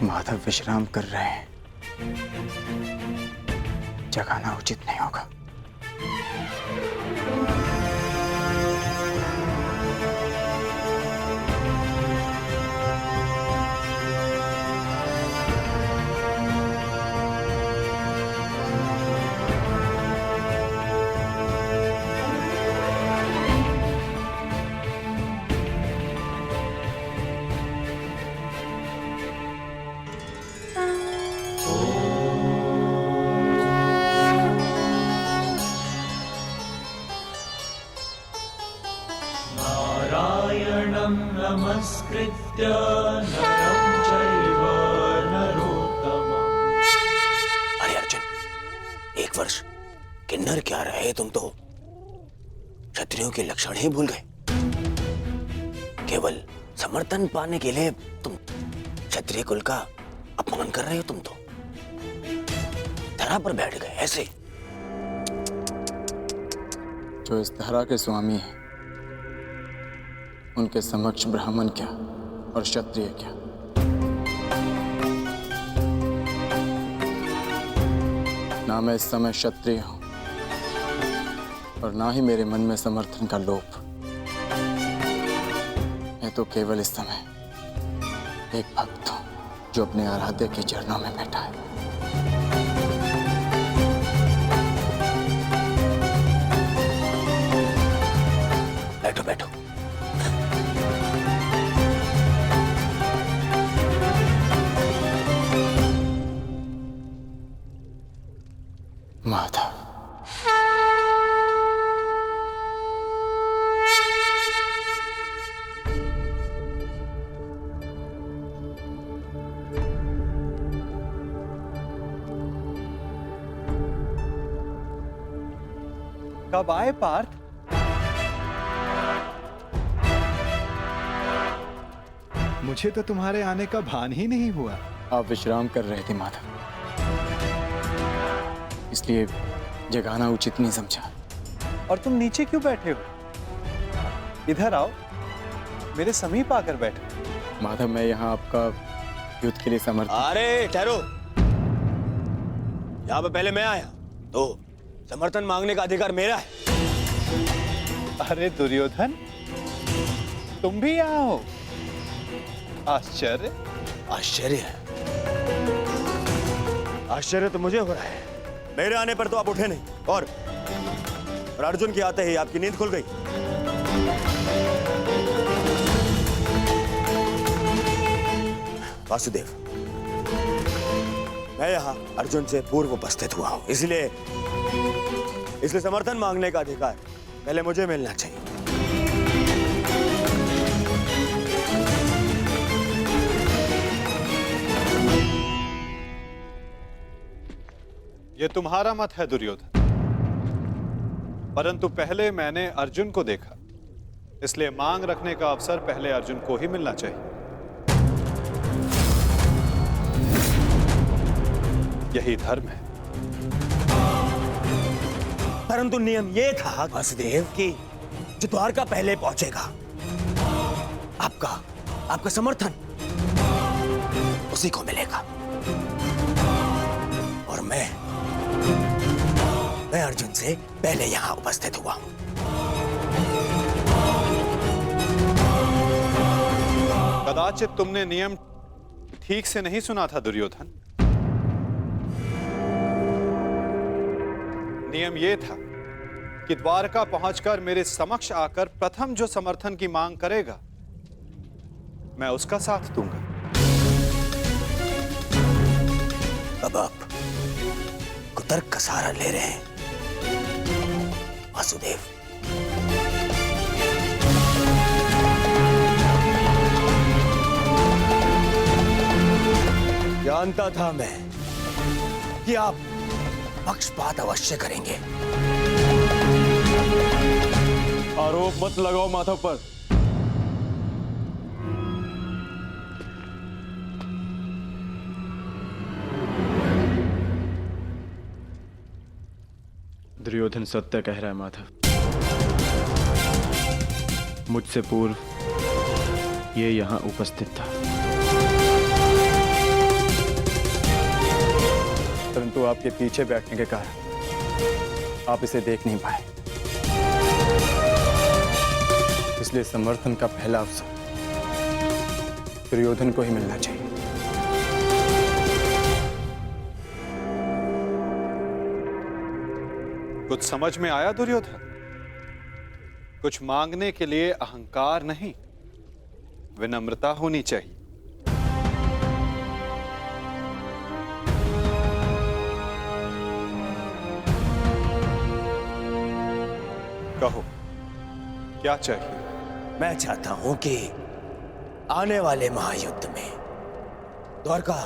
माधव विश्राम कर रहे हैं, जगाना उचित नहीं होगा। नमस्कृत्य नरं चैव नरोत्तमम्। अरे अर्जुन, एक वर्ष किन्नर क्या रहे तुम तो क्षत्रियों के लक्षण ही भूल गए। केवल समर्थन पाने के लिए तुम क्षत्रिय कुल का अपमान कर रहे हो। तुम तो धरा पर बैठ गए ऐसे। जो इस धरा के स्वामी हैं, उनके समक्ष ब्राह्मण क्या और क्षत्रिय क्या। ना मैं इस समय क्षत्रिय हूं और ना ही मेरे मन में समर्थन का लोभ। मैं तो केवल इस समय एक भक्त हूं जो अपने आराध्य के चरणों में बैठा है। बैठो बैठो। माधव, कब आए पार्थ? मुझे तो तुम्हारे आने का भान ही नहीं हुआ। आप विश्राम कर रहे थे माधव, इसलिए जगाना उचित नहीं समझा। और तुम नीचे क्यों बैठे हो? इधर आओ, मेरे समीप आकर बैठो। माधव, मैं यहाँ आपका युद्ध के लिए समर्थ। अरे ठहरो, यहाँ पे पहले मैं आया तो समर्थन मांगने का अधिकार मेरा है। अरे दुर्योधन, तुम भी यहाँ हो? आश्चर्य। आश्चर्य? आश्चर्य तो मुझे हो रहा है। मेरे आने पर तो आप उठे नहीं और अर्जुन के आते ही आपकी नींद खुल गई। वासुदेव, मैं यहाँ अर्जुन से पूर्व उपस्थित हुआ हूं, इसलिए समर्थन मांगने का अधिकार पहले मुझे मिलना चाहिए। ये तुम्हारा मत है दुर्योधन, परंतु पहले मैंने अर्जुन को देखा, इसलिए मांग रखने का अवसर पहले अर्जुन को ही मिलना चाहिए। यही धर्म है। परंतु नियम यह था वासुदेव कि जो द्वारका पहले पहुंचेगा, आपका समर्थन उसी को मिलेगा। और मैं अर्जुन से पहले यहां उपस्थित हुआ हूं। कदाचित तुमने नियम ठीक से नहीं सुना था दुर्योधन। नियम यह था कि द्वारका पहुंचकर मेरे समक्ष आकर प्रथम जो समर्थन की मांग करेगा, मैं उसका साथ दूंगा। अब आप कुतर्क का सहारा ले रहे हैं वासुदेव। जानता था मैं कि आप पक्षपात अवश्य करेंगे। आरोप मत लगाओ माधव पर। दुर्योधन सत्य कह रहा है माधव। मुझसे पूर्व ये यहां उपस्थित था। परंतु आपके पीछे बैठने के कारण आप इसे देख नहीं पाए। इसलिए समर्थन का पहला अवसर दुर्योधन को ही मिलना चाहिए। कुछ समझ में आया दुर्योधन? कुछ मांगने के लिए अहंकार नहीं, विनम्रता होनी चाहिए। कहो, क्या चाहिए? मैं चाहता हूं कि आने वाले महायुद्ध में द्वारका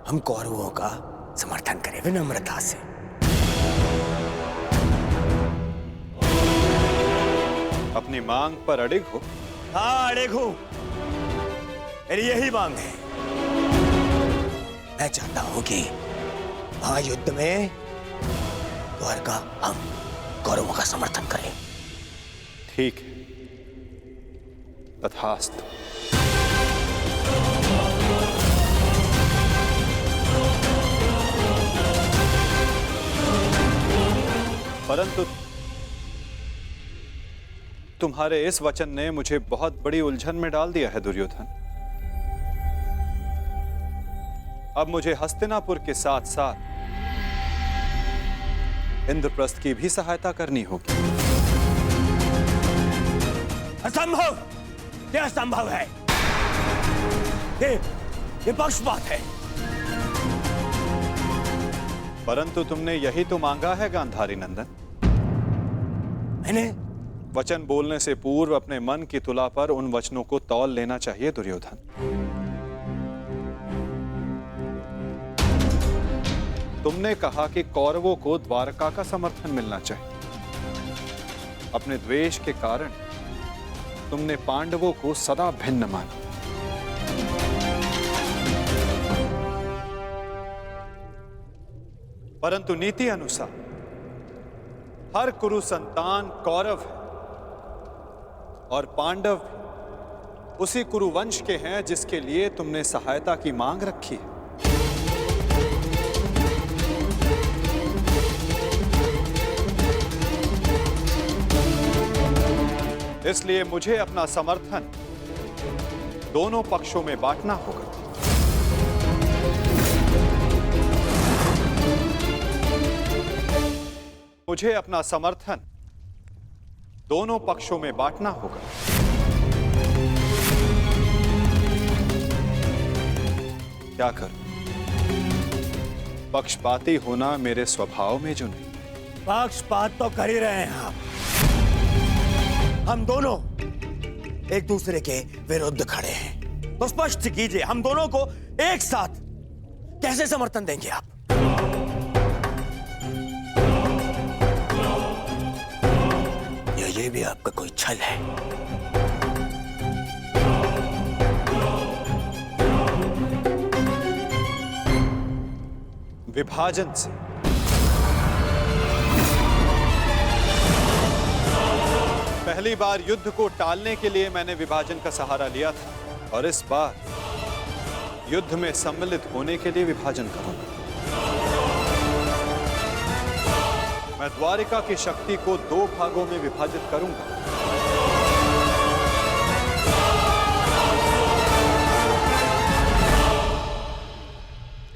हम कौरवों का समर्थन करें विनम्रता से। अपनी मांग पर अडिग हो? हाँ, अडिग हूं। मेरी यही मांग है। मैं चाहता हूं कि महायुद्ध में द्वारका हम कौरवों का समर्थन करें। ठीक है, तथास्तु। परंतु तुम्हारे इस वचन ने मुझे बहुत बड़ी उलझन में डाल दिया है दुर्योधन। अब मुझे हस्तिनापुर के साथ साथ इंद्रप्रस्थ की भी सहायता करनी होगी। असंभव! यह असंभव है। ये पक्षपात है। परंतु तुमने यही तो मांगा है गांधारी नंदन। मैंने वचन बोलने से पूर्व अपने मन की तुला पर उन वचनों को तौल लेना चाहिए दुर्योधन। तुमने कहा कि कौरवों को द्वारका का समर्थन मिलना चाहिए। अपने द्वेष के कारण तुमने पांडवों को सदा भिन्न माना। परंतु नीति अनुसार हर कुरु संतान कौरव है और पांडव उसी कुरु वंश के हैं जिसके लिए तुमने सहायता की मांग रखी है। इसलिए मुझे अपना समर्थन दोनों पक्षों में बांटना होगा। मुझे अपना समर्थन दोनों पक्षों में बांटना होगा। क्या करूं? पक्षपाती होना मेरे स्वभाव में जो नहीं। पक्षपात तो कर ही रहे हैं आप। हम दोनों एक दूसरे के विरुद्ध खड़े हैं, तो स्पष्ट कीजिए हम दोनों को एक साथ कैसे समर्थन देंगे आप? ये भी आपका कोई छल है? विभाजन से पहली बार युद्ध को टालने के लिए मैंने विभाजन का सहारा लिया था और इस बार युद्ध में सम्मिलित होने के लिए विभाजन करूंगा। मैं द्वारिका की शक्ति को 2 भागों में विभाजित करूंगा।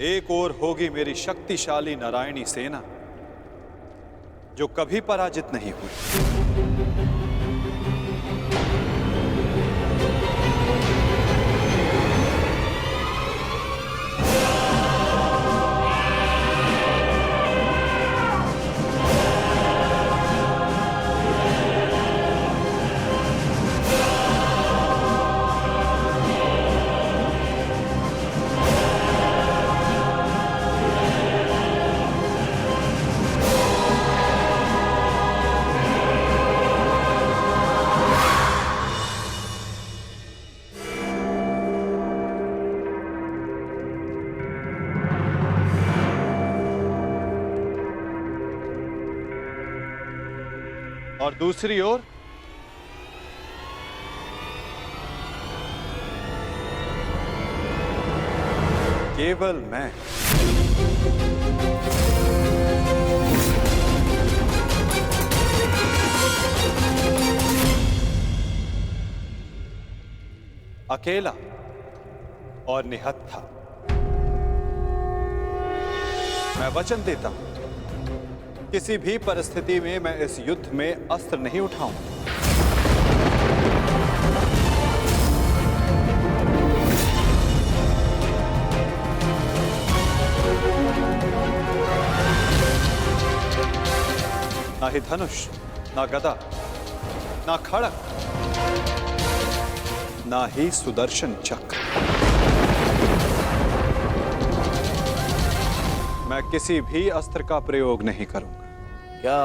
एक ओर होगी मेरी शक्तिशाली नारायणी सेना जो कभी पराजित नहीं हुई, और दूसरी ओर केवल मैं। अकेला और निहत्था। मैं वचन देता हूं, किसी भी परिस्थिति में मैं इस युद्ध में अस्त्र नहीं उठाऊंगा। ना ही धनुष, ना गदा, ना खड़ग, ना ही सुदर्शन चक्र। मैं किसी भी अस्त्र का प्रयोग नहीं करूंगा। क्या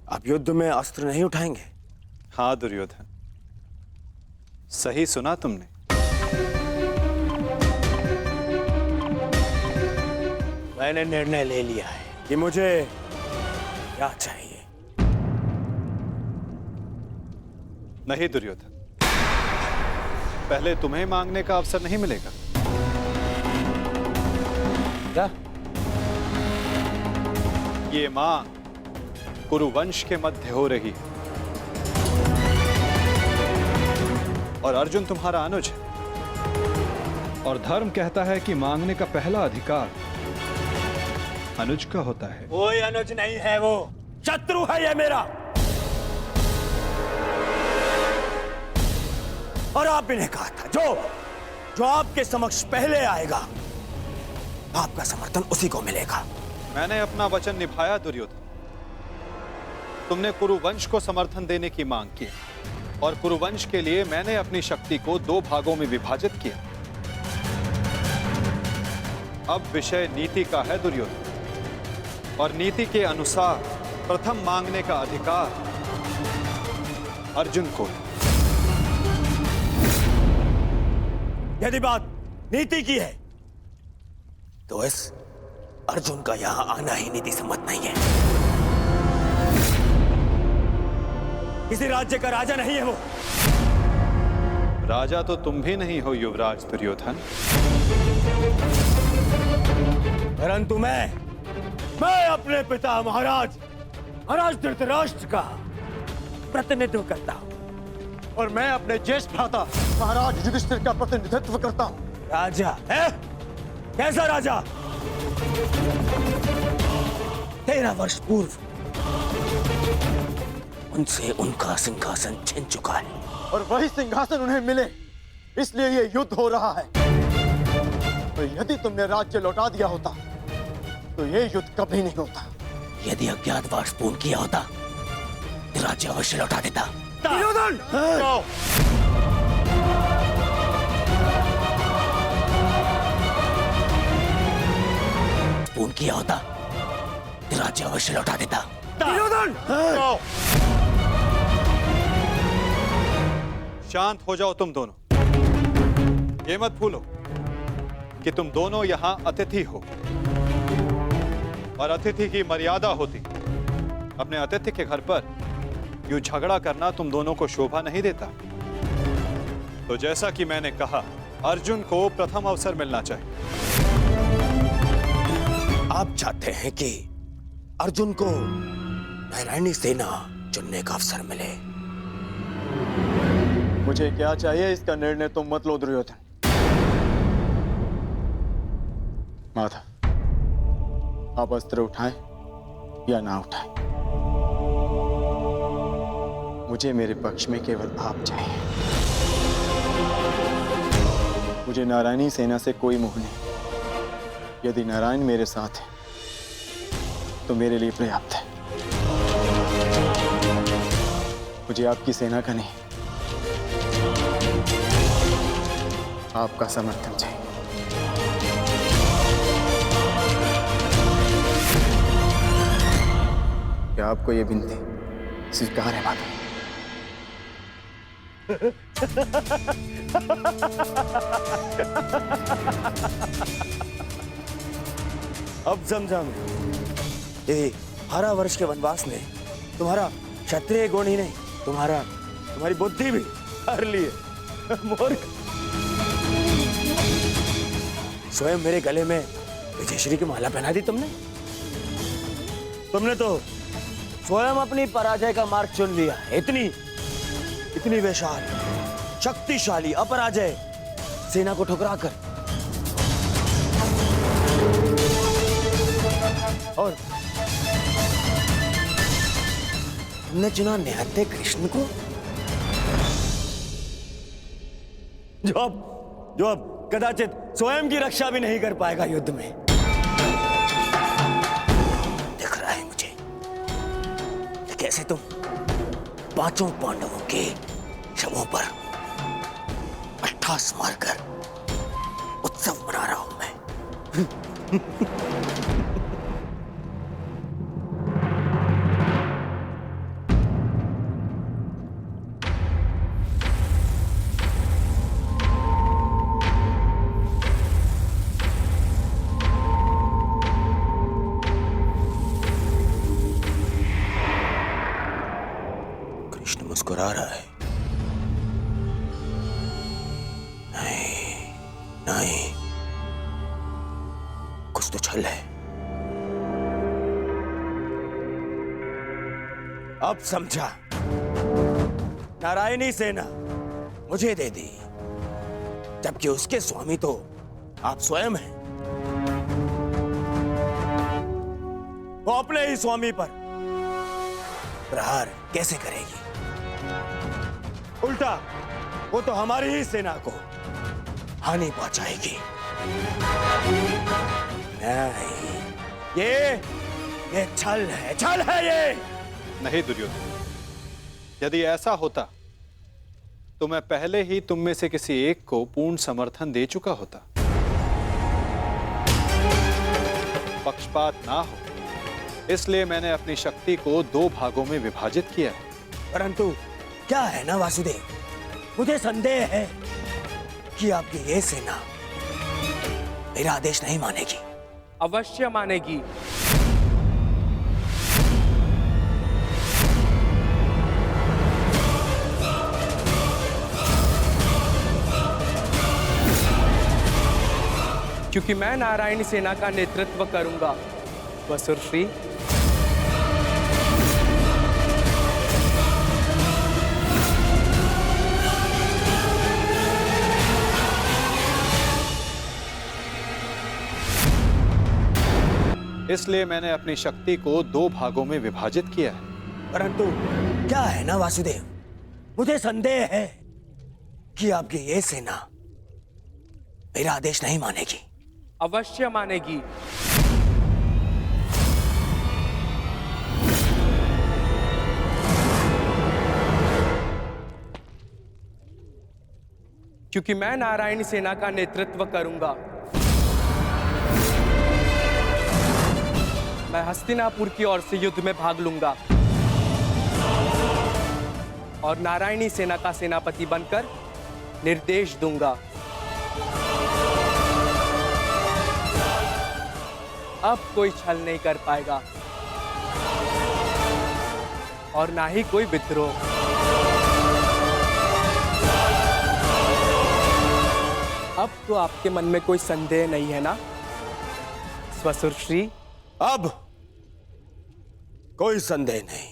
आप युद्ध में अस्त्र नहीं उठाएंगे? हाँ दुर्योधन, सही सुना तुमने। मैंने निर्णय ले लिया है कि मुझे क्या चाहिए। नहीं दुर्योधन, पहले तुम्हें मांगने का अवसर नहीं मिलेगा। क्या? ये मांग कुरुवंश के मध्य हो रही है और अर्जुन तुम्हारा अनुज है, और धर्म कहता है कि मांगने का पहला अधिकार अनुज का होता है। कोई अनुज नहीं है, वो शत्रु है ये मेरा। और आपने ने कहा था जो आपके समक्ष पहले आएगा आपका समर्थन उसी को मिलेगा। मैंने अपना वचन निभाया दुर्योधन। तुमने कुरुवंश को समर्थन देने की मांग की और कुरुवंश के लिए मैंने अपनी शक्ति को 2 भागों में विभाजित किया। अब विषय नीति का है दुर्योधन, और नीति के अनुसार प्रथम मांगने का अधिकार अर्जुन को है। यदि बात नीति की है तो इस अर्जुन का यहां आना ही नीति सम्मत नहीं है। किसी राज्य का राजा नहीं है वो। राजा तो तुम भी नहीं हो युवराज दुर्योधन, परंतु मैं अपने पिता महाराज धृतराष्ट्र का प्रतिनिधित्व करता हूं। और मैं अपने ज्येष्ठ भ्राता महाराज युधिष्ठिर का प्रतिनिधित्व करता हूं। राजा है? कैसा राजा? 13 वर्ष पूर्व उनसे उनका सिंहासन छिन चुका है। और वही सिंहासन उन्हें मिले, इसलिए ये युद्ध हो रहा है। तो यदि तुमने राज्य लौटा दिया होता तो ये युद्ध कभी नहीं होता। यदि अज्ञातवास पूर्ण किया होता तो राज्य अवश्य लौटा देता। पूर्ण किया होता तो राज्य अवश्य लौटा देता। शांत हो जाओ तुम दोनों। ये मत भूलो कि तुम दोनों यहां अतिथि हो और अतिथि की मर्यादा होती। अपने अतिथि के घर पर यूं झगड़ा करना तुम दोनों को शोभा नहीं देता। तो जैसा कि मैंने कहा, अर्जुन को प्रथम अवसर मिलना चाहिए। आप चाहते हैं कि अर्जुन को नारायणी सेना चुनने का अवसर मिले। मुझे क्या चाहिए इसका निर्णय तुम मत लो दुर्योधन। माधव, आप अस्त्र उठाएं या ना उठाएं, मुझे मेरे पक्ष में केवल आप चाहिए। मुझे नारायणी सेना से कोई मोह नहीं। यदि नारायण मेरे साथ है तो मेरे लिए पर्याप्त है। मुझे आपकी सेना का नहीं, आपका समर्थन चाहिए। क्या आपको यह विनती स्वीकार है माता? अब समझा मैं। ये 12 वर्ष के वनवास ने तुम्हारा क्षत्रिय गुण ही नहीं, तुम्हारी बुद्धि भी हर लिए। मूर्ख, स्वयं मेरे गले में विजयश्री की माला पहना दी तुमने? तुमने तो स्वयं अपनी पराजय का मार्ग चुन लिया। इतनी विशाल, शक्तिशाली, अपराजय सेना को ठुकराकर और तुमने चुना निहत्थे कृष्ण को, जो अब कदाचित स्वयं की रक्षा भी नहीं कर पाएगा युद्ध में। दिख रहा है मुझे कि कैसे तुम पांचों पांडवों के शवों पर अट्ठास मारकर उत्सव मना रहा हूं मैं। कृष्ण मुस्कुरा रहा है। नहीं, कुछ तो छल है। अब समझा, नारायणी सेना मुझे दे दी, जबकि उसके स्वामी तो आप स्वयं हैं। वो अपने ही स्वामी पर प्रहार कैसे करेगी? उल्टा वो तो हमारी ही सेना को हानि पहुंचाएगी। नहीं, ये छल है ये। नहीं दुर्योधन, यदि ऐसा होता तो मैं पहले ही तुम में से किसी एक को पूर्ण समर्थन दे चुका होता। पक्षपात ना हो, इसलिए मैंने अपनी शक्ति को 2 भागों में विभाजित किया है। परंतु क्या है ना वासुदेव, मुझे संदेह है कि आपकी ये सेना मेरा आदेश नहीं मानेगी। अवश्य मानेगी। क्योंकि मैं नारायणी सेना का नेतृत्व करूंगा। वसुरश्री, इसलिए मैंने अपनी शक्ति को 2 भागों में विभाजित किया है। परंतु क्या है ना वासुदेव, मुझे संदेह है कि आपकी ये सेना मेरा आदेश नहीं मानेगी। अवश्य मानेगी। क्योंकि मैं नारायणी सेना का नेतृत्व करूंगा। मैं हस्तिनापुर की ओर से युद्ध में भाग लूंगा और नारायणी सेना का सेनापति बनकर निर्देश दूंगा। अब कोई छल नहीं कर पाएगा और ना ही कोई विद्रोह। अब तो आपके मन में कोई संदेह नहीं है ना स्वसुरश्री? अब कोई संदेह नहीं।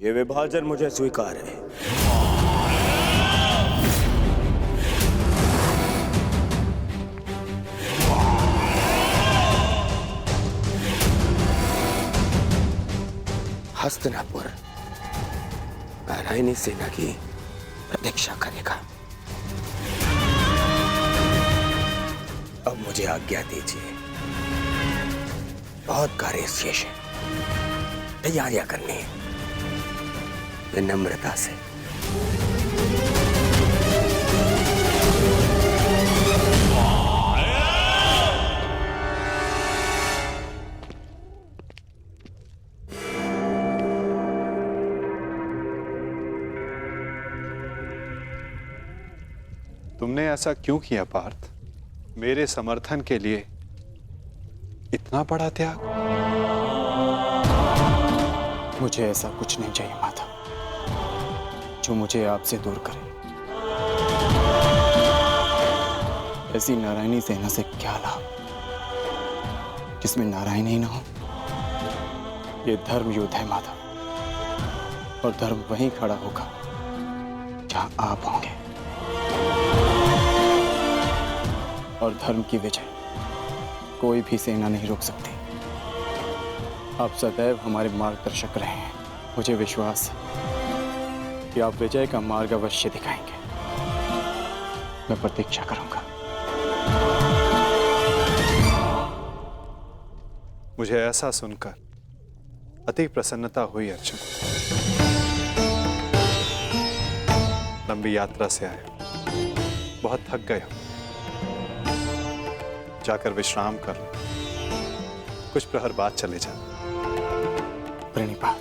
ये विभाजन मुझे स्वीकार है। हस्तिनापुर नारायणी सेना की प्रतीक्षा करेगा। अब मुझे आज्ञा दीजिए, बहुत कार्य शेष है, तैयारियां करनी है। विनम्रता से। तुमने ऐसा क्यों किया पार्थ? मेरे समर्थन के लिए इतना बड़ा त्याग? मुझे ऐसा कुछ नहीं चाहिए माता जो मुझे आपसे दूर करे। ऐसी नारायणी सेना से क्या लाभ जिसमें नारायण ही ना हो। ये धर्म युद्ध है माधव, और धर्म वहीं खड़ा होगा जहां आप होंगे। और धर्म की विजय कोई भी सेना नहीं रोक सकती। आप सदैव हमारे मार्गदर्शक रहे हैं। मुझे विश्वास है कि आप विजय का मार्ग अवश्य दिखाएंगे। मैं प्रतीक्षा करूंगा। मुझे ऐसा सुनकर अति प्रसन्नता हुई अर्जुन। लंबी यात्रा से आए, बहुत थक गए हो, जाकर विश्राम कर लो। कुछ प्रहर बाद चले जा। प्रणिपात।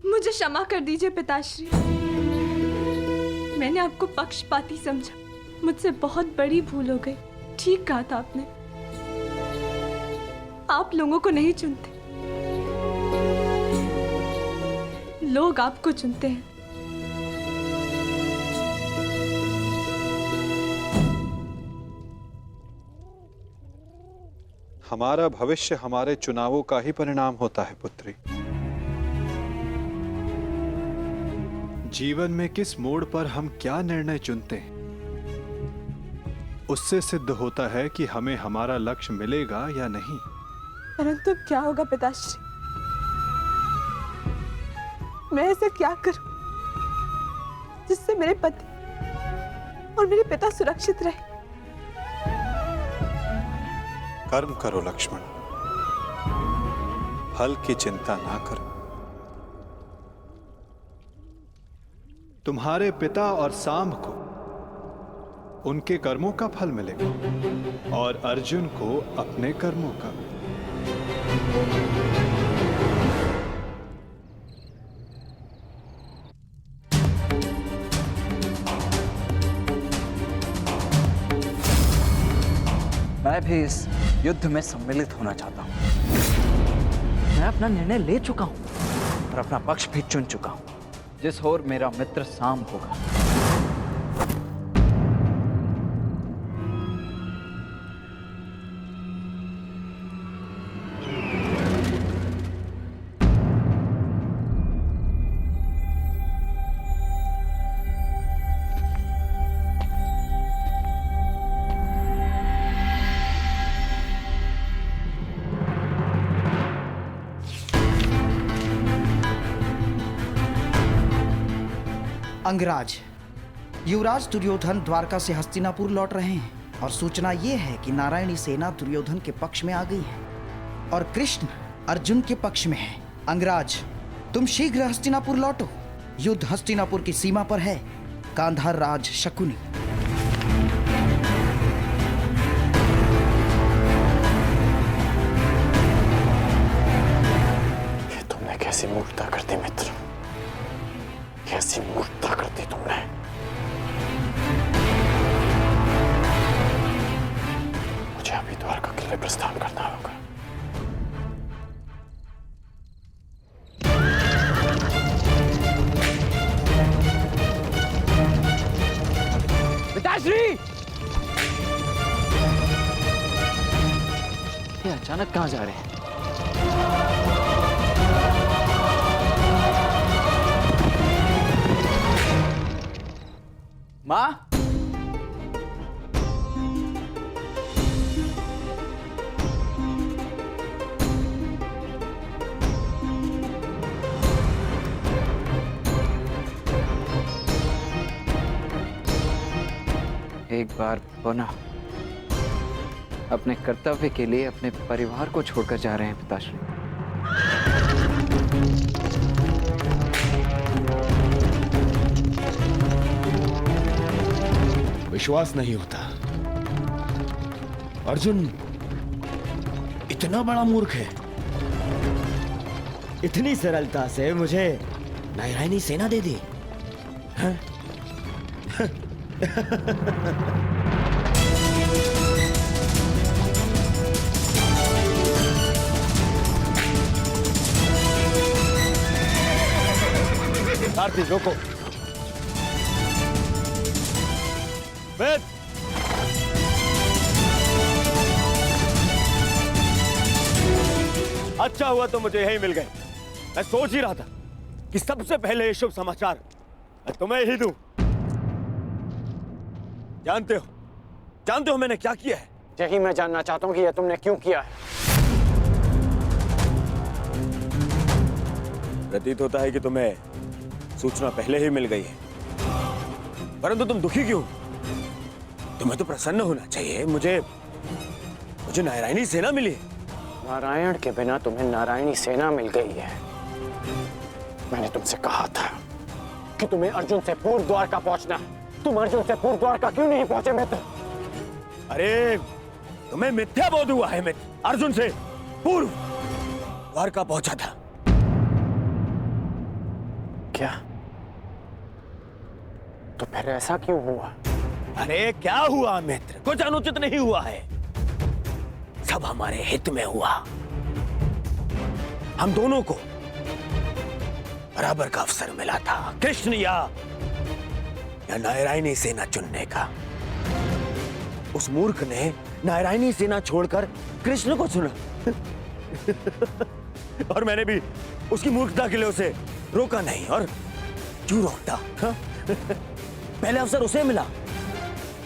मुझे क्षमा कर दीजिए पिताश्री। मैंने आपको पक्षपाती समझा। मुझसे बहुत बड़ी भूल हो गई। ठीक कहा था आपने। आप लोगों को नहीं चुनते, लोग आपको चुनते हैं। हमारा भविष्य हमारे चुनावों का ही परिणाम होता है पुत्री। जीवन में किस मोड़ पर हम क्या निर्णय चुनते हैं, उससे सिद्ध होता है कि हमें हमारा लक्ष्य मिलेगा या नहीं। परंतु क्या होगा पिताश्री? मैं ऐसा क्या करूं जिससे मेरे पति और मेरे पिता सुरक्षित रहे? कर्म करो लक्ष्मण, फल की चिंता ना करो। तुम्हारे पिता और सांब को उनके कर्मों का फल मिलेगा और अर्जुन को अपने कर्मों का। मैं भी इस युद्ध में सम्मिलित होना चाहता हूं। मैं अपना निर्णय ले चुका हूं और अपना पक्ष भी चुन चुका हूं। जिस ओर मेरा मित्र सांब होगा। अंगराज, युवराज दुर्योधन द्वारका से हस्तिनापुर लौट रहे हैं और सूचना ये है कि नारायणी सेना दुर्योधन के पक्ष में आ गई है और कृष्ण अर्जुन के पक्ष में है। अंगराज, तुम शीघ्र हस्तिनापुर लौटो। युद्ध हस्तिनापुर की सीमा पर है। गांधार राज शकुनी। ये तुमने कैसी मूर्खता कर दी मित्र, कैसी मूर्खता कर दी तुमने। मुझे अभी द्वारका के लिए प्रस्थान करना होगा। पिताश्री! ये अचानक कहां जा रहे हैं? माँ, एक बार पुनः अपने कर्तव्य के लिए अपने परिवार को छोड़कर जा रहे हैं पिताश्री। विश्वास नहीं होता। अर्जुन इतना बड़ा मूर्ख है। इतनी सरलता से मुझे नारायणी सेना दे दी। हाँ? आरती रोको। वेद, अच्छा हुआ तो मुझे यही मिल गए। मैं सोच ही रहा था कि सबसे पहले ये शुभ समाचार मैं तुम्हें ही दूं। जानते हो मैंने क्या किया है? यही मैं जानना चाहता हूँ कि यह तुमने क्यों किया है। प्रतीत होता है कि तुम्हें सूचना पहले ही मिल गई है, परंतु तुम दुखी क्यों? तुम्हें तो प्रसन्न होना चाहिए। मुझे नारायणी सेना मिली है। नारायण के बिना तुम्हें नारायणी सेना मिल गई है। मैंने तुमसे कहा था कि तुम्हें अर्जुन से पूर्व द्वारका पहुंचना। तुम अर्जुन से पूर्व द्वारका क्यों नहीं पहुंचे मित्र? अरे तुम्हें मिथ्या बोध हुआ है मित्र। अर्जुन से पूर्व द्वारका पहुंचा था। क्या? तो फिर ऐसा क्यों हुआ? अरे क्या हुआ मित्र? कुछ अनुचित नहीं हुआ है, सब हमारे हित में हुआ। हम दोनों को बराबर का अवसर मिला था, कृष्ण या नारायणी सेना चुनने का। उस मूर्ख ने नारायणी सेना छोड़कर कृष्ण को चुना और मैंने भी उसकी मूर्खता के लिए उसे रोका नहीं। और क्यों रोकता? पहले अवसर उसे मिला,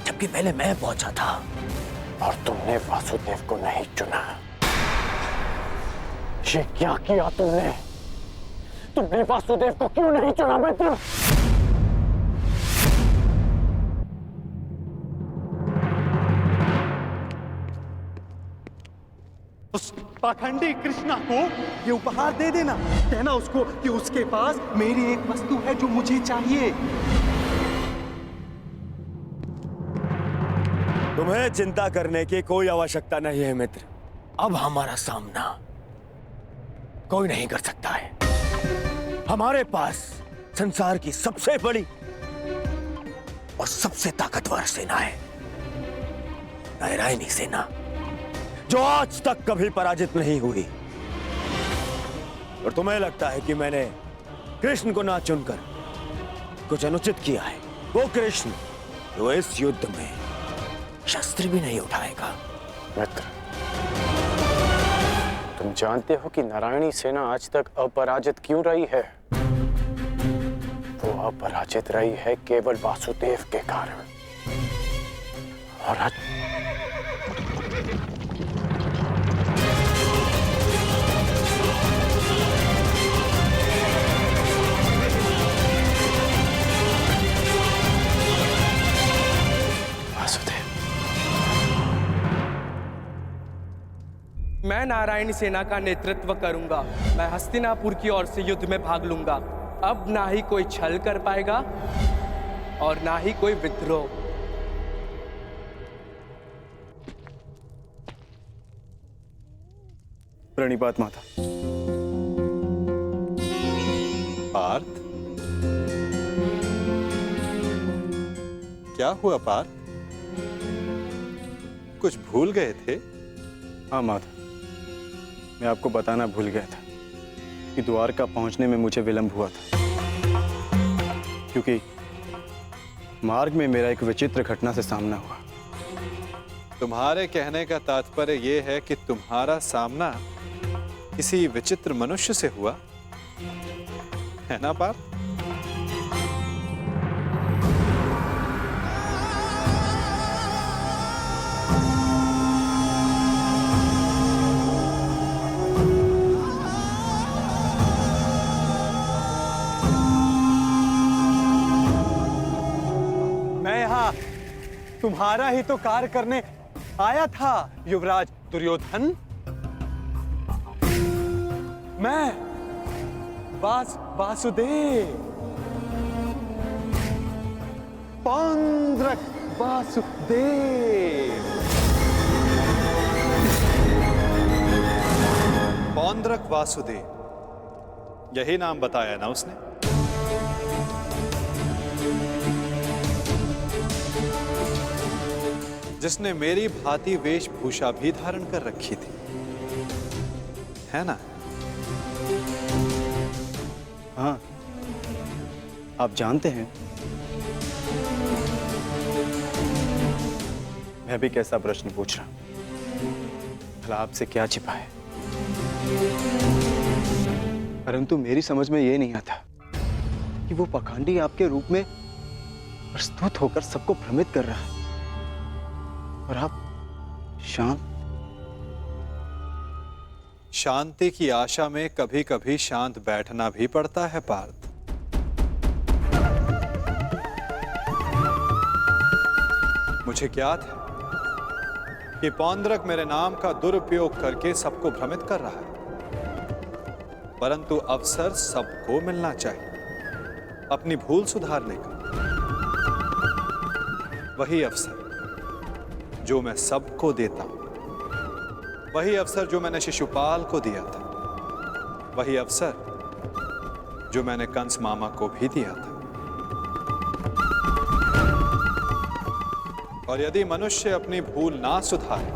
जबकि पहले मैं पहुंचा था। और तुमने वासुदेव को नहीं चुना। ये क्या किया तुमने? तुमने वासुदेव को क्यों नहीं चुना मित्र? उस पाखंडी कृष्णा को ये उपहार दे देना। कहना उसको कि उसके पास मेरी एक वस्तु है जो मुझे चाहिए। तुम्हें चिंता करने की कोई आवश्यकता नहीं है मित्र। अब हमारा सामना कोई नहीं कर सकता है। हमारे पास संसार की सबसे बड़ी और सबसे ताकतवर सेना है, नारायणी सेना, जो आज तक कभी पराजित नहीं हुई। और तुम्हें लगता है कि मैंने कृष्ण को ना चुनकर कुछ अनुचित किया है? वो कृष्ण जो इस युद्ध में शस्त्र भी नहीं उठाएगा। मित्र, तुम जानते हो कि नारायणी सेना आज तक अपराजित क्यों रही है? वो अपराजित रही है केवल वासुदेव के कारण। और आज मैं नारायणी सेना का नेतृत्व करूंगा। मैं हस्तिनापुर की ओर से युद्ध में भाग लूंगा। अब ना ही कोई छल कर पाएगा और ना ही कोई विद्रोह। प्रणिपात माता। पार्थ, क्या हुआ पार्थ? कुछ भूल गए थे? हाँ माता, मैं आपको बताना भूल गया था कि द्वारका पहुंचने में मुझे विलंब हुआ था, क्योंकि मार्ग में मेरा एक विचित्र घटना से सामना हुआ। तुम्हारे कहने का तात्पर्य यह है कि तुम्हारा सामना किसी विचित्र मनुष्य से हुआ है ना पार्थ? तुम्हारा ही तो कार्य करने आया था युवराज दुर्योधन। मैं वासुदेव, पौंड्रक वासुदेव। पौंड्रक वासुदेव, यही नाम बताया ना उसने? जिसने मेरी भांति वेशभूषा भी धारण कर रखी थी, है ना? हाँ, आप जानते हैं मैं भी कैसा प्रश्न पूछ रहा हूं, भला आपसे क्या छिपा है? परंतु मेरी समझ में यह नहीं आता कि वो पाखंडी आपके रूप में प्रस्तुत होकर सबको भ्रमित कर रहा है और आप शांत। शांति की आशा में कभी कभी शांत बैठना भी पड़ता है पार्थ। मुझे ज्ञात है कि पौंद्रक मेरे नाम का दुरुपयोग करके सबको भ्रमित कर रहा है, परंतु अवसर सबको मिलना चाहिए अपनी भूल सुधारने का। वही अवसर जो मैं सबको देता हूं, वही अवसर जो मैंने शिशुपाल को दिया था, वही अवसर जो मैंने कंस मामा को भी दिया था। और यदि मनुष्य अपनी भूल ना सुधारे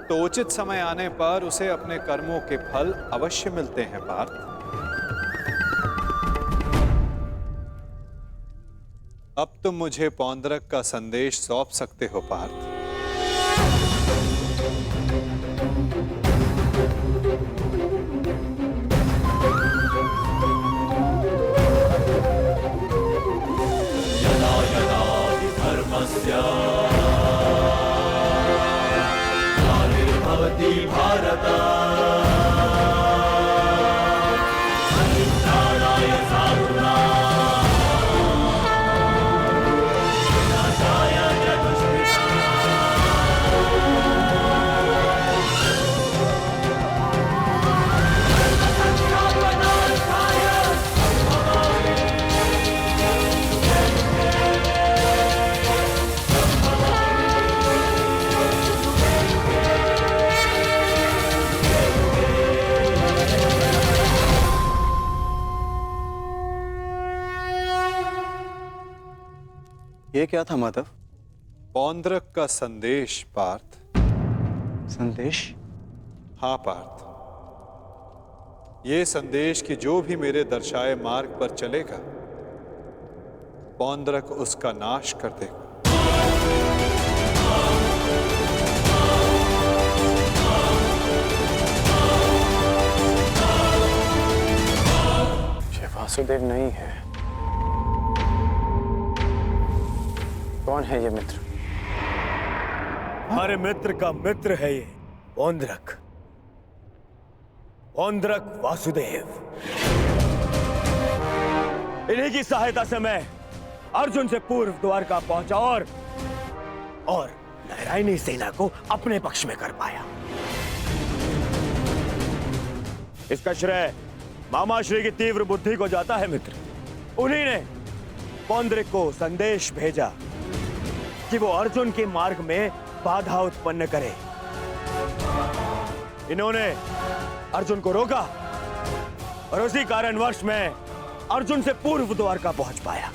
तो उचित समय आने पर उसे अपने कर्मों के फल अवश्य मिलते हैं पार्थ। अब तुम मुझे पौंद्रक का संदेश सौंप सकते हो पार्थ। यदा यदा हि धर्मस्य ग्लानिर्भवति भारत परित्राणाय साधूनां विनाशाय च दुष्कृताम्। ये क्या था माधव? पौंद्रक का संदेश पार्थ। संदेश? हाँ पार्थ, ये संदेश कि जो भी मेरे दर्शाए मार्ग पर चलेगा पौंद्रक उसका नाश कर देगा। ये वासुदेव नहीं है। कौन है ये मित्र? हमारे मित्र का मित्र है ये पौंद्रक। पौंद्रक वासुदेव। इन्हीं की सहायता से मैं अर्जुन से पूर्व द्वारका पहुंचा और नारायणी सेना को अपने पक्ष में कर पाया। इसका श्रेय मामाश्री की तीव्र बुद्धि को जाता है मित्र। उन्हीं ने पौंद्रक को संदेश भेजा कि वो अर्जुन के मार्ग में बाधा उत्पन्न करे। इन्होंने अर्जुन को रोका और उसी कारणवश मैं अर्जुन से पूर्व द्वारका पहुंच पाया।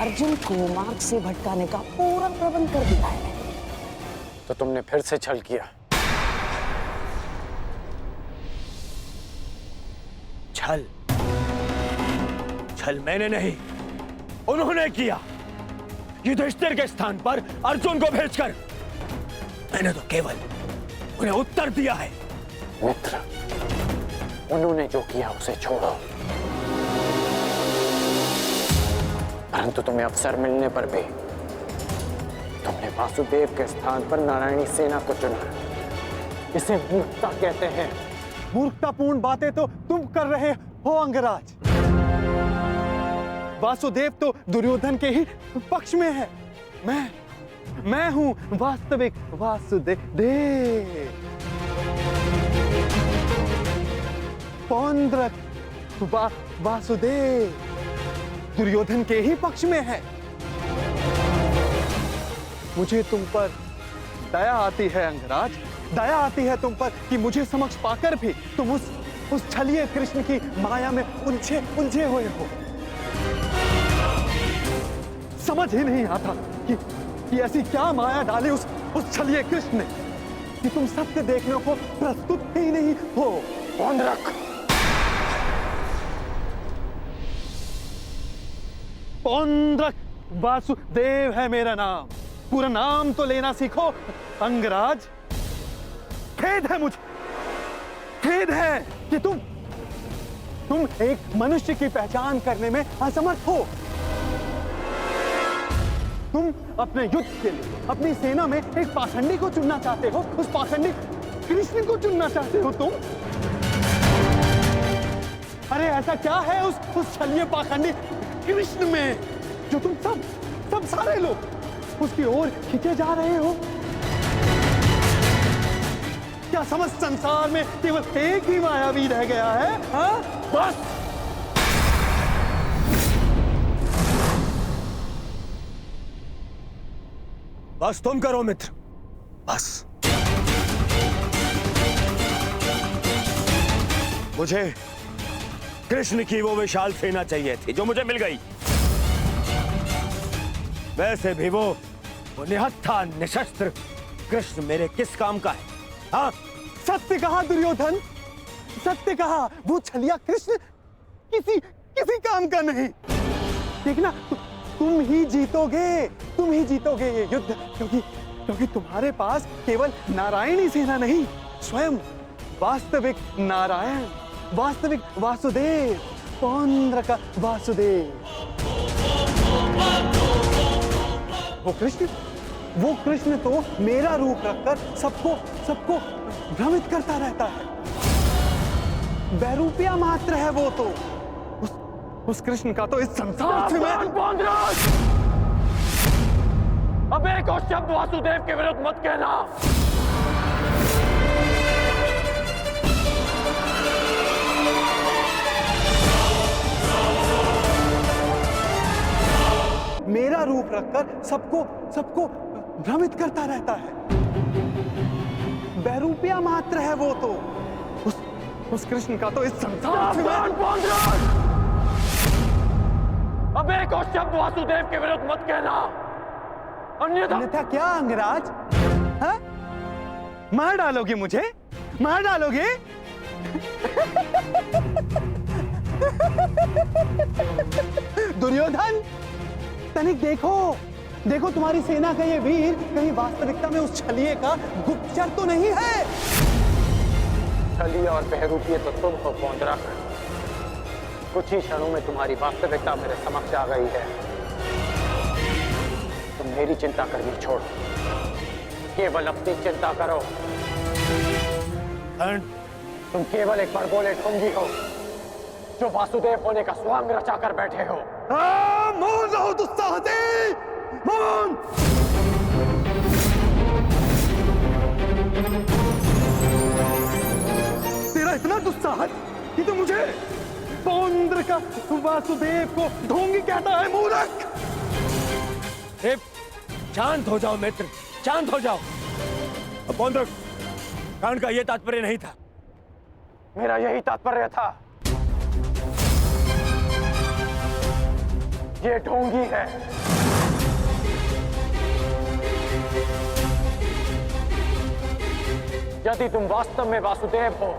अर्जुन को मार्ग से भटकाने का पूरा प्रबंध कर दिया है। तो तुमने फिर से छल किया। छल? छल मैंने नहीं, उन्होंने किया। युधिष्ठिर के स्थान पर अर्जुन को भेजकर मैंने तो केवल उन्हें उत्तर दिया है। मित्र, उन्होंने जो किया उसे छोड़ो, परंतु तुम्हें अवसर मिलने पर भी तुमने वासुदेव के स्थान पर नारायणी सेना को चुना। इसे मूर्खता कहते हैं। मूर्खतापूर्ण बातें तो तुम कर रहे हो अंगराज। वासुदेव तो दुर्योधन के ही पक्ष में है। मैं हूं वास्तविक वासुदेव। पौंद्रक वासुदेव दुर्योधन के ही पक्ष में है। मुझे तुम पर दया आती है अंगराज, दया आती है तुम पर कि मुझे समक्ष पाकर भी तुम उस छलिए कृष्ण की माया में उलझे हुए हो। समझ ही नहीं आता कि ऐसी क्या माया डाली उस छलिए कृष्ण ने कि तुम सत्य देखने को प्रस्तुत ही नहीं हो। पौंद्रक, पौंड्रक वासुदेव है मेरा नाम। पूरा नाम तो लेना सीखो अंगराज। खेद है मुझे, खेद है कि तुम एक मनुष्य की पहचान करने में असमर्थ हो। तुम अपने युद्ध के लिए अपनी सेना में एक पाखंडी को चुनना चाहते हो। उस पाखंडी कृष्ण को चुनना चाहते हो तुम। अरे ऐसा क्या है उस छलिए पाखंडी कृष्ण में जो तुम सब सारे लोग उसकी ओर खींचे जा रहे हो? क्या समस्त संसार में केवल एक ही मायावी रह गया है? हाँ? बस तुम करो मित्र, बस। मुझे कृष्ण की वो विशाल सेना चाहिए थी जो मुझे मिल गई। वैसे भी वो निहत्था निशस्त्र कृष्ण मेरे किस काम का है? हाँ, सत्य कहा दुर्योधन, सत्य कहा। वो छलिया कृष्ण किसी काम का नहीं। देखना, तुम ही जीतोगे ये युद्ध, क्योंकि तुम्हारे पास केवल नारायणी सेना नहीं, स्वयं वास्तविक नारायण, वास्तविक वासुदेव, पौंड्रक वासुदेव। वो कृष्ण तो मेरा रूप रखकर सबको भ्रमित करता रहता है। बैरूपिया मात्र है वो तो। उस कृष्ण का तो इस संसार से मैं अब एक और शब्द वासुदेव के विरुद्ध मत कहना। मेरा रूप रखकर सबको भ्रमित करता रहता है। बैरूपिया मात्र है वो तो। उस कृष्ण का तो इस संसार से मैं अब एक और शब्द वासुदेव के विरुद्ध मत कहना, अन्यथा क्या अंगराज? हाँ? मार डालोगे मुझे? मार डालोगे? दुर्योधन, तनिक देखो तुम्हारी सेना का ये वीर कहीं वास्तविकता में उस छलिए का गुप्तचर तो नहीं है? छलिए और बहरूपिये तो तुम हो पौंड्रक। कुछ ही क्षणों में तुम्हारी वास्तविकता मेरे समक्ष आ गई है। तुम मेरी चिंता करनी छोड़ो, केवल अपनी चिंता करो। तुम केवल एक बड़बोले ढोंगी हो जो वासुदेव होने का स्वांग रचा कर बैठे हो। मौन रहो दुस्साहसी, मौन। तेरा इतना दुस्साहस कि तो मुझे पौंड्रक वासुदेव को ढोंगी कहता है, मूर्ख। शांत हो जाओ मित्र, शांत हो जाओ। पौंड्रक, कांड का यह तात्पर्य नहीं था। मेरा यही तात्पर्य था। ये ढोंगी है। यदि तुम वास्तव में वासुदेव हो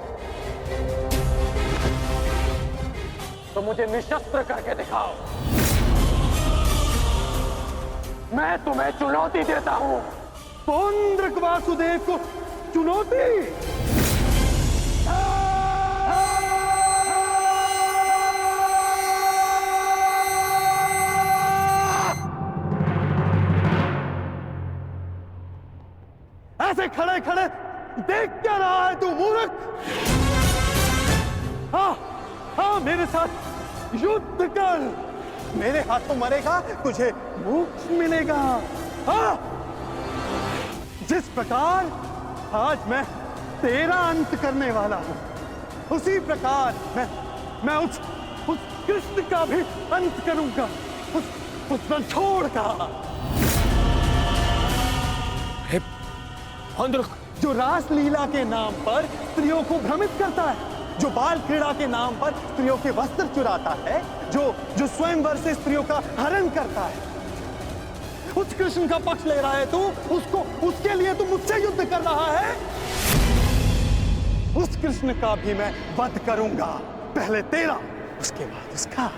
तो मुझे निशस्त्र करके दिखाओ। मैं तुम्हें चुनौती देता हूं। पौंड्रक वासुदेव को चुनौती? ऐसे खड़े खड़े देख क्या रहा है तू, मूर्ख? हाँ, मेरे साथ युद्ध कर। मेरे हाथों मरेगा, तुझे मोक्ष मिलेगा। हाँ, जिस प्रकार आज मैं तेरा अंत करने वाला हूं, उसी प्रकार मैं उस कृष्ण का भी अंत करूंगा, उस रणछोड़ का। जो रासलीला के नाम पर स्त्रियों को भ्रमित करता है, जो बाल क्रीड़ा के नाम पर स्त्रियों के वस्त्र चुराता है, जो स्वयंवर से स्त्रियों का हरण करता है, उस कृष्ण का पक्ष ले रहा है तू। उसके लिए तू मुझसे युद्ध कर रहा है। उस कृष्ण का भी मैं वध करूंगा, पहले तेरा, उसके बाद उसका।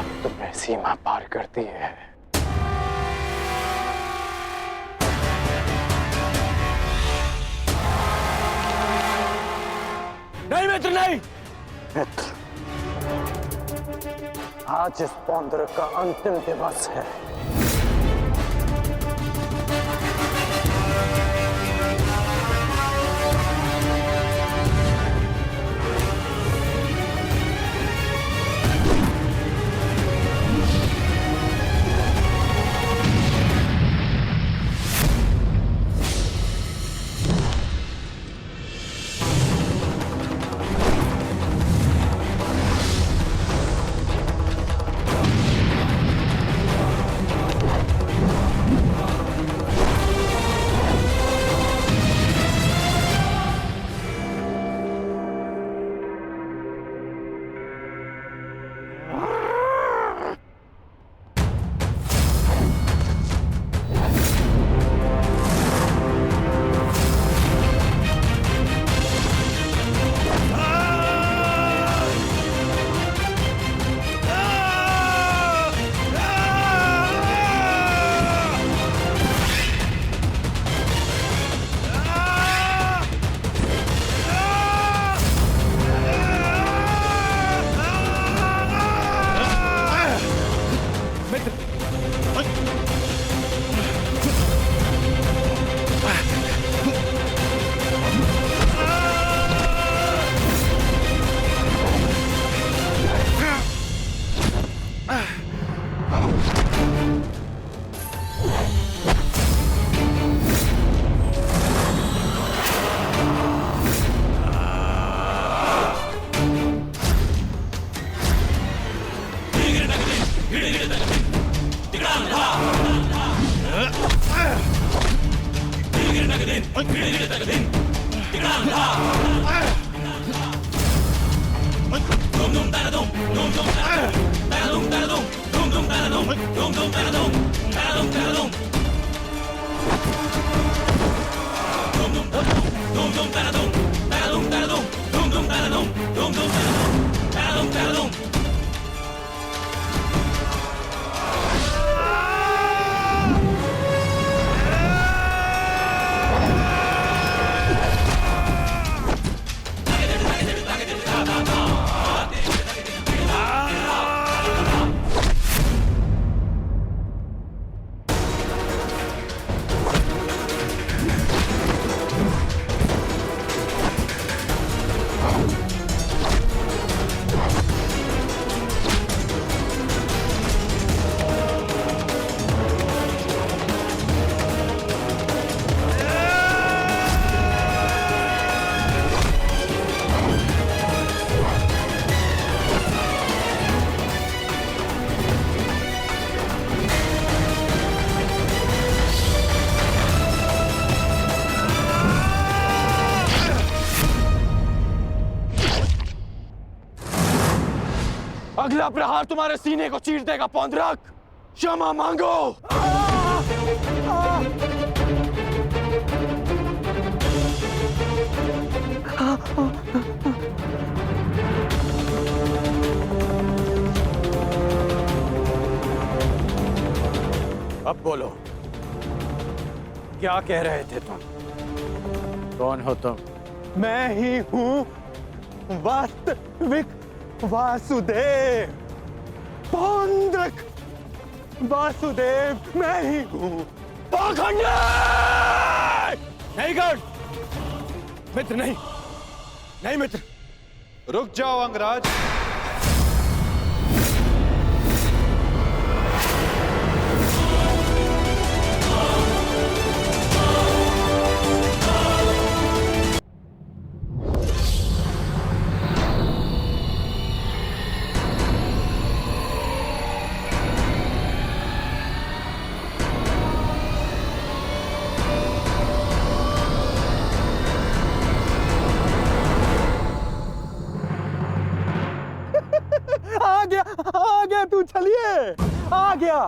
अब तुम्हें सीमा पार करती है। नहीं मित्र, नहीं। मित्र, आज इस पौंड्रक का अंतिम दिवस है। अगला प्रहार तुम्हारे सीने को चीर देगा पौंड्रक। क्षमा मांगो। अब बोलो, क्या कह रहे थे तुम? कौन हो तुम? मैं ही हूं वास्तविक वासुदेव। पौंड्रक वासुदेव मैं ही हूं। पाखंडी! नहीं गार्ड, मित्र नहीं, नहीं मित्र। रुक जाओ अंगराज। आ गया तू, चलिए आ गया।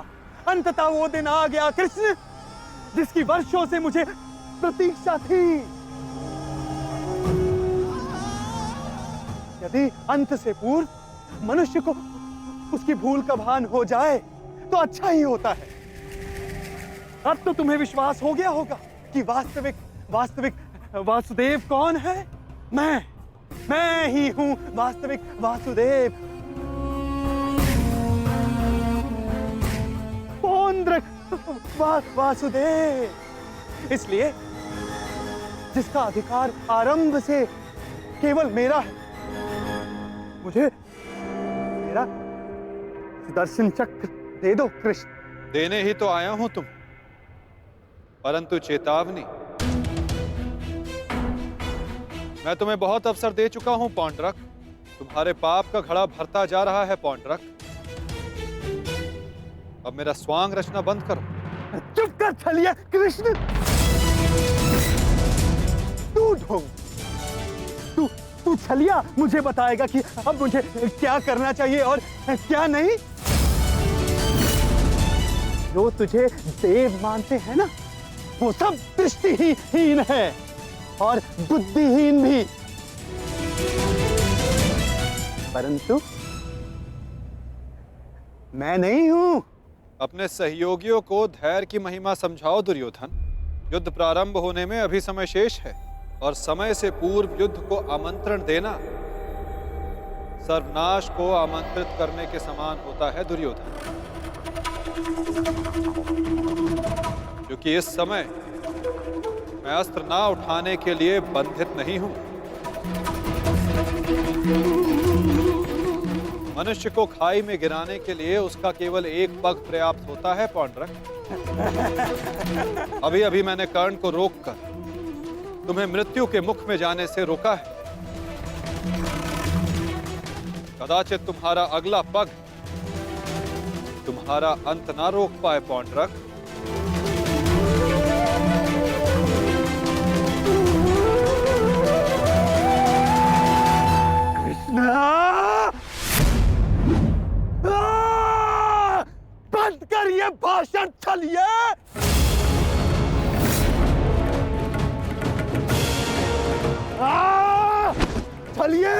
अंततः वो दिन आ गया कृष्ण, जिसकी वर्षों से मुझे प्रतीक्षा थी। यदि अंत से पूर्व मनुष्य को उसकी भूल का भान हो जाए तो अच्छा ही होता है। अब तो तुम्हें विश्वास हो गया होगा कि वास्तविक वास्तविक वासुदेव कौन है। मैं ही हूं वास्तविक वासुदेव। पौंड्रक वासुदेव, इसलिए जिसका अधिकार आरंभ से केवल मेरा है, मुझे मेरा सुदर्शन चक्र दे दो कृष्ण। देने ही तो आया हूं तुम, परंतु चेतावनी, मैं तुम्हें बहुत अवसर दे चुका हूं पौंड्रक। तुम्हारे पाप का घड़ा भरता जा रहा है पौंड्रक। अब मेरा स्वांग रचना बंद करो। चुप कर छलिया कृष्ण। तू ढोंग, तू छलिया मुझे बताएगा कि अब मुझे क्या करना चाहिए और क्या नहीं। जो तुझे देव मानते हैं ना, वो सब दृष्टिहीन है और बुद्धिहीन भी। परंतु मैं नहीं हूं। अपने सहयोगियों को धैर्य की महिमा समझाओ दुर्योधन। युद्ध प्रारंभ होने में अभी समय शेष है और समय से पूर्व युद्ध को आमंत्रण देना सर्वनाश को आमंत्रित करने के समान होता है दुर्योधन। क्योंकि इस समय मैं अस्त्र ना उठाने के लिए बंधित नहीं हूं। मनुष्य को खाई में गिराने के लिए उसका केवल एक पग पर्याप्त होता है पौंड्रक। अभी अभी मैंने कर्ण को रोककर तुम्हें मृत्यु के मुख में जाने से रोका है। कदाचित तुम्हारा अगला पग तुम्हारा अंत ना रोक पाए पौंड्रक। बंद कर ये भाषण छलिए। छलिए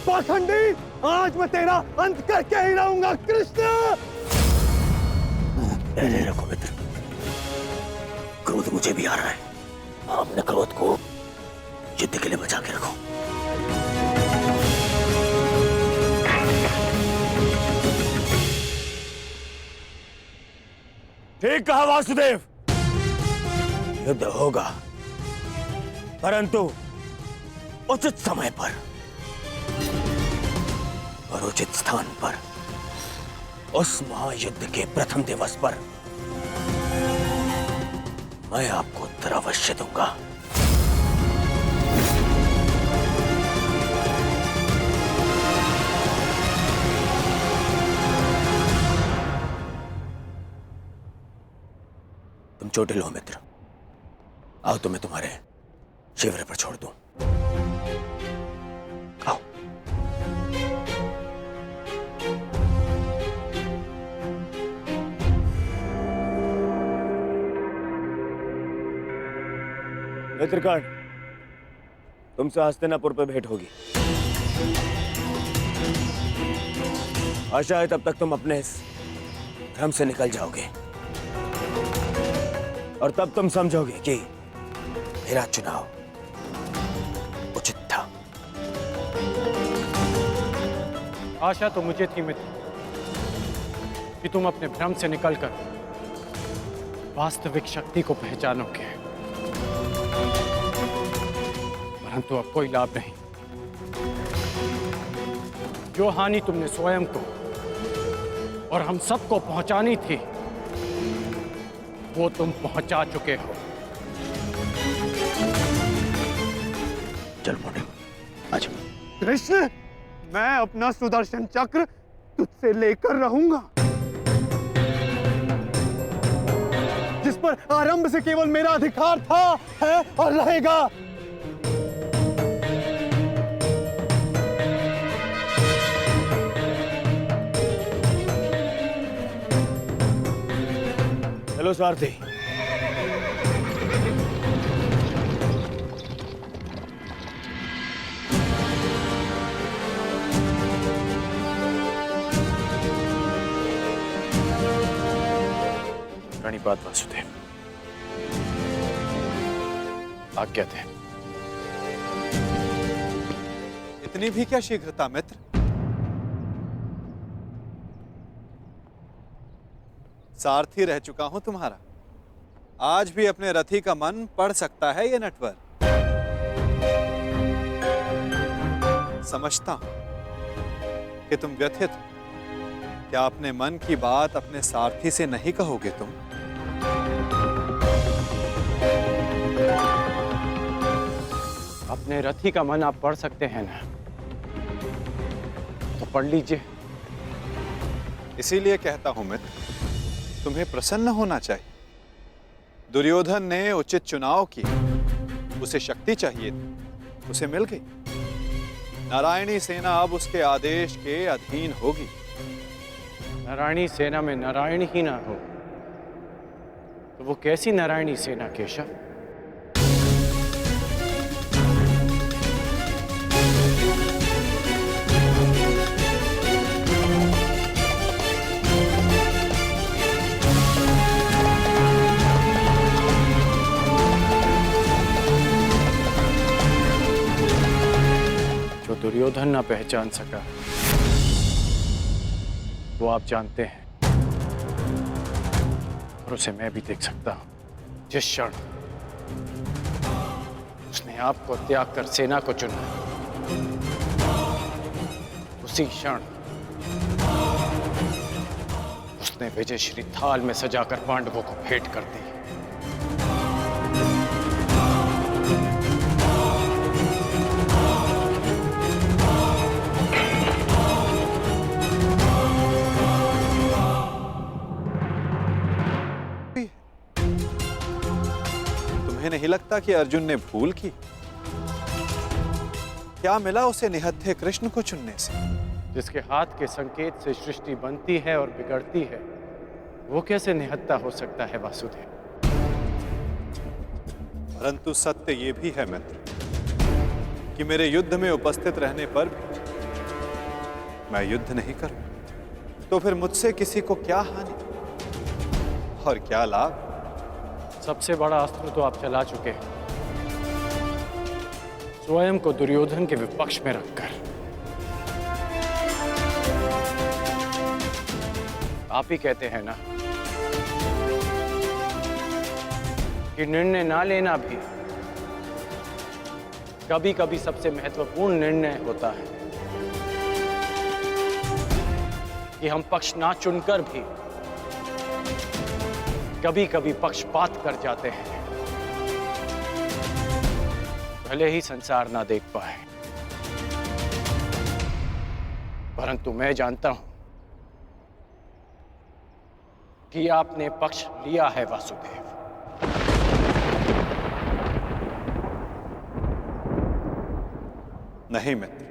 पाखंडी, आज मैं तेरा अंत करके ही रहूंगा कृष्ण। अरे रखो मित्र, क्रोध मुझे भी आ रहा है। अपने क्रोध को युद्ध के लिए बचा के रखो। ठीक कहा वासुदेव, युद्ध होगा, परंतु उचित समय पर और उचित स्थान पर। उस महायुद्ध के प्रथम दिवस पर मैं आपको उत्तर अवश्य दूंगा। तुम चोटिल हो मित्र, आओ तुम्हें तुम्हारे शिविर पर छोड़ दूं। आओ। मित्रकर्ण, तुमसे हस्तिनापुर पर भेंट होगी। आशा है तब तक तुम अपने इस भ्रम से निकल जाओगे और तब तुम समझोगे कि मेरा चुनाव उचित था। आशा तो मुझे थी मित्र कि तुम अपने भ्रम से निकलकर वास्तविक शक्ति को पहचानोगे, परंतु अब कोई लाभ नहीं। जो हानि तुमने स्वयं को और हम सबको पहुंचानी थी, वो तुम पहुंचा चुके हो। चल मोटे, आज कृष्ण, मैं अपना सुदर्शन चक्र तुझसे लेकर रहूंगा, जिस पर आरंभ से केवल मेरा अधिकार था, है और रहेगा। चलो सारथी। प्रणिपात वासुदेव। आज्ञा थे। इतनी भी क्या शीघ्रता मित्र? सारथी रह चुका हूं तुम्हारा। आज भी अपने रथी का मन पढ़ सकता है ये नटवर। समझता हूं कि तुम व्यथित हो। क्या अपने मन की बात अपने सारथी से नहीं कहोगे तुम? अपने रथी का मन आप पढ़ सकते हैं ना, तो पढ़ लीजिए। इसीलिए कहता हूं मित्र, तुम्हें प्रसन्न होना चाहिए। दुर्योधन ने उचित चुनाव किया। उसे शक्ति चाहिए थी, उसे मिल गई। नारायणी सेना अब उसके आदेश के अधीन होगी। नारायणी सेना में नारायण ही ना हो तो वो कैसी नारायणी सेना केशव? जो दुर्योधन ना पहचान सका वो आप जानते हैं, और उसे मैं भी देख सकता हूं। जिस क्षण उसने आपको त्याग कर सेना को चुना, उसी क्षण उसने विजयश्री थाल में सजाकर पांडवों को भेंट कर दी। नहीं लगता कि अर्जुन ने भूल की? क्या मिला उसे निहत्थे कृष्ण को चुनने से? जिसके हाथ के संकेत से सृष्टि बनती है और बिगड़ती है, वो कैसे निहत्था हो सकता है वासुदेव? परंतु सत्य ये भी है मित्र कि मेरे युद्ध में उपस्थित रहने पर भी मैं युद्ध नहीं करूं, तो फिर मुझसे किसी को क्या हानि और क्या लाभ? सबसे बड़ा अस्त्र तो आप चला चुके हैं, स्वयं को दुर्योधन के विपक्ष में रखकर। आप ही कहते हैं ना कि निर्णय ना लेना भी कभी कभी सबसे महत्वपूर्ण निर्णय होता है, कि हम पक्ष ना चुनकर भी कभी कभी पक्षपात कर जाते हैं, भले ही संसार ना देख पाए। परंतु मैं जानता हूं कि आपने पक्ष लिया है वासुदेव। नहीं मित्र,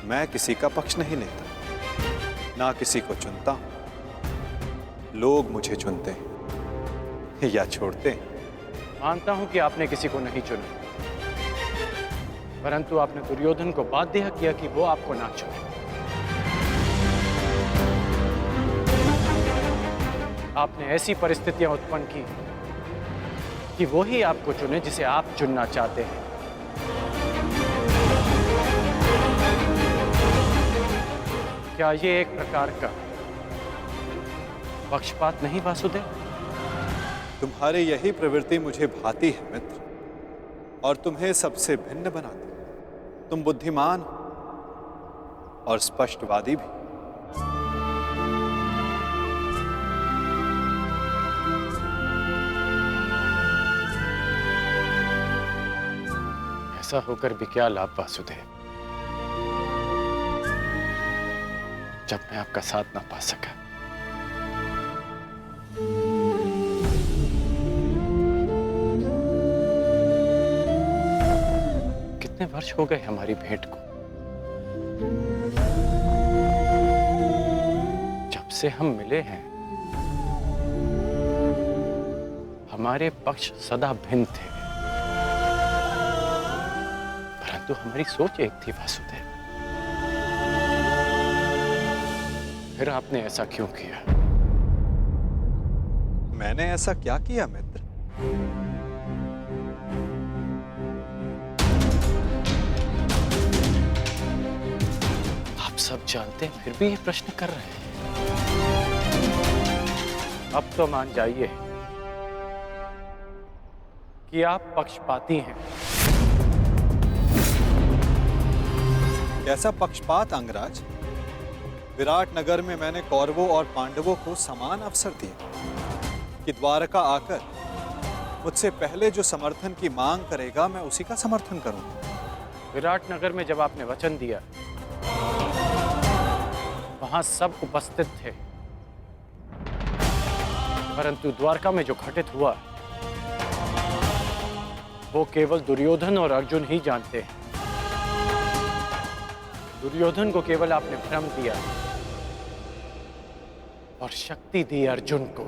मैं किसी का पक्ष नहीं लेता, ना किसी को चुनता हूं। लोग मुझे चुनते हैं या छोड़ते हैं। मानता हूं कि आपने किसी को नहीं चुना, परंतु आपने दुर्योधन को बाध्य किया कि वो आपको ना चुने। आपने ऐसी परिस्थितियां उत्पन्न की कि वो ही आपको चुने जिसे आप चुनना चाहते हैं। क्या ये एक प्रकार का पक्षपात नहीं वासुदेव? तुम्हारी यही प्रवृत्ति मुझे भाती है मित्र, और तुम्हें सबसे भिन्न बनाती। तुम बुद्धिमान और स्पष्टवादी भी। ऐसा होकर भी क्या लाभ वासुदेव, जब मैं आपका साथ ना पा सका। कितने वर्ष हो गए हमारी भेंट को, जब से हम मिले हैं हमारे पक्ष सदा भिन्न थे, परंतु हमारी सोच एक थी वासुदेव। फिर आपने ऐसा क्यों किया? मैंने ऐसा क्या किया मित्र? आप सब जानते हैं फिर भी ये प्रश्न कर रहे हैं। अब तो मान जाइए कि आप पक्षपाती हैं। कैसा पक्षपात अंगराज? विराट नगर में मैंने कौरवों और पांडवों को समान अवसर दिए कि द्वारका आकर मुझसे पहले जो समर्थन की मांग करेगा मैं उसी का समर्थन करूंगा। विराट नगर में जब आपने वचन दिया वहां सब उपस्थित थे, परंतु द्वारका में जो घटित हुआ वो केवल दुर्योधन और अर्जुन ही जानते हैं। दुर्योधन को केवल आपने भ्रम दिया और शक्ति दी अर्जुन को।